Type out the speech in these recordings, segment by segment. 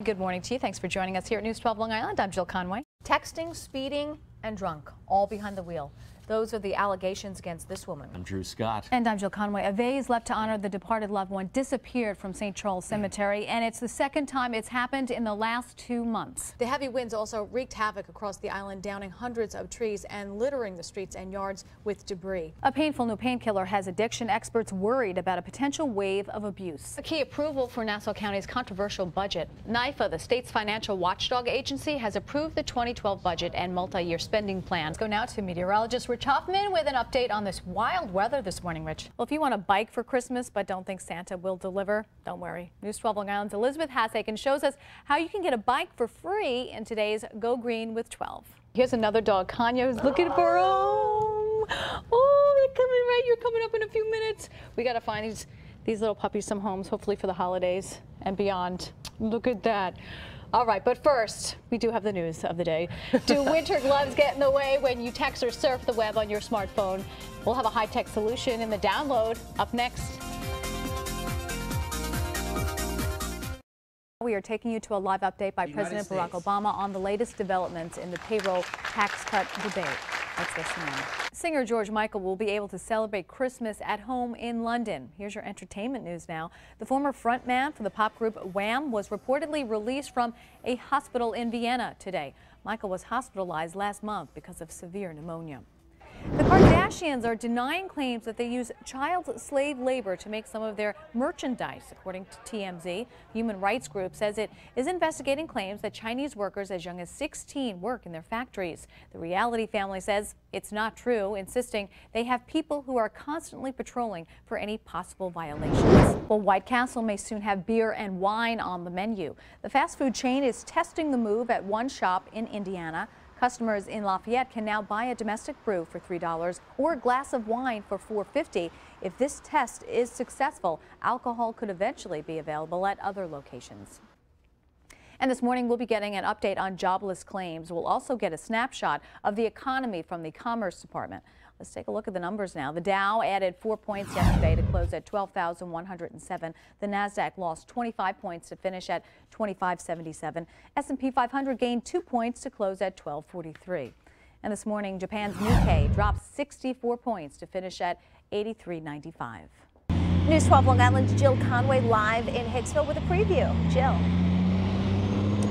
Good morning to you. Thanks for joining us here at News 12 Long Island. I'm Jill Conway. Texting, speeding, and drunk, all behind the wheel. Those are the allegations against this woman. I'm Drew Scott. And I'm Jill Conway. A vase left to honor the departed loved one disappeared from St. Charles Cemetery, and it's the second time it's happened in the last 2 months. The heavy winds also wreaked havoc across the island, downing hundreds of trees and littering the streets and yards with debris. A painful new painkiller has addiction experts worried about a potential wave of abuse. A key approval for Nassau County's controversial budget. NYFA, the state's financial watchdog agency, has approved the 2012 budget and multi-year spending plan. Let's go now to meteorologist Rich Hoffman with an update on this wild weather this morning. Rich. Well, if you want a bike for Christmas but don't think Santa will deliver, don't worry. News 12 Long Island's Elizabeth Hassaken shows us how you can get a bike for free in today's Go Green with 12. Here's another dog. Kanya's looking for a home. Oh, they're coming right. You're coming up in a few minutes. We got to find these little puppies some homes, hopefully for the holidays and beyond. Look at that. All right, but first, we do have the news of the day. Do winter gloves get in the way when you text or surf the web on your smartphone? We'll have a high-tech solution in the download up next. We are taking you to a live update by President Barack Obama on the latest developments in the payroll tax cut debate. Let's listen in. Singer George Michael will be able to celebrate Christmas at home in London. Here's your entertainment news now. The former frontman for the pop group Wham was reportedly released from a hospital in Vienna today. Michael was hospitalized last month because of severe pneumonia. The Kardashians are denying claims that they use child slave labor to make some of their merchandise, according to TMZ. The human rights group says it is investigating claims that Chinese workers as young as 16 work in their factories. The Reality family says it's not true, insisting they have people who are constantly patrolling for any possible violations. Well, White Castle may soon have beer and wine on the menu. The fast food chain is testing the move at one shop in Indiana. Customers in Lafayette can now buy a domestic brew for $3 or a glass of wine for $4.50. If this test is successful, alcohol could eventually be available at other locations. And this morning, we'll be getting an update on jobless claims. We'll also get a snapshot of the economy from the Commerce Department. Let's take a look at the numbers now. The Dow added 4 points yesterday to close at 12,107. The Nasdaq lost 25 points to finish at 2577. S&P 500 gained 2 points to close at 1243. And this morning, Japan's Nikkei dropped 64 points to finish at 8395. News 12 Long Island's Jill Conway live in Hicksville with a preview. Jill.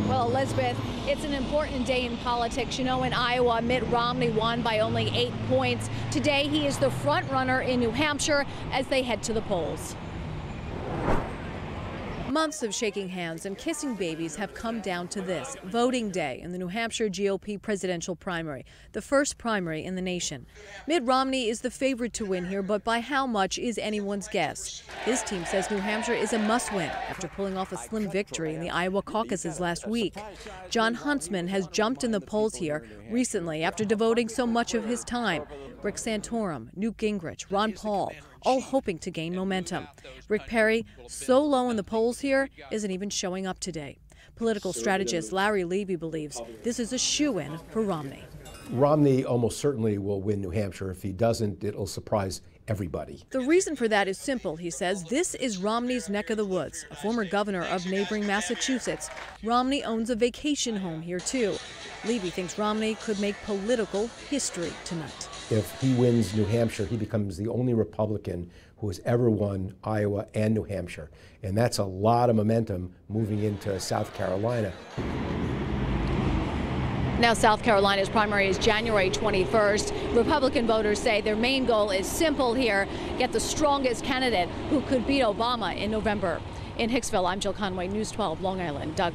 Well, Elizabeth, it's an important day in politics. You know, in Iowa, Mitt Romney won by only 8 points. Today, he is the front runner in New Hampshire as they head to the polls. Months of shaking hands and kissing babies have come down to this, voting day in the New Hampshire GOP presidential primary, the first primary in the nation. Mitt Romney is the favorite to win here, but by how much is anyone's guess. His team says New Hampshire is a must-win after pulling off a slim victory in the Iowa caucuses last week. John Huntsman has jumped in the polls here recently after devoting so much of his time. Rick Santorum, Newt Gingrich, Ron Paul, all hoping to gain momentum. Rick Perry, so low in the polls here, isn't even showing up today. Political strategist Larry Levy believes this is a shoo-in for Romney. Romney almost certainly will win New Hampshire. If he doesn't, it'll surprise everybody. The reason for that is simple, he says. This is Romney's neck of the woods. A former governor of neighboring Massachusetts, Romney owns a vacation home here, too. Levy thinks Romney could make political history tonight. If he wins New Hampshire, he becomes the only Republican who has ever won Iowa and New Hampshire. And that's a lot of momentum moving into South Carolina. Now, South Carolina's primary is January 21st. Republican voters say their main goal is simple here: get the strongest candidate who could beat Obama in November. In Hicksville, I'm Jill Conway, News 12 Long Island. Doug.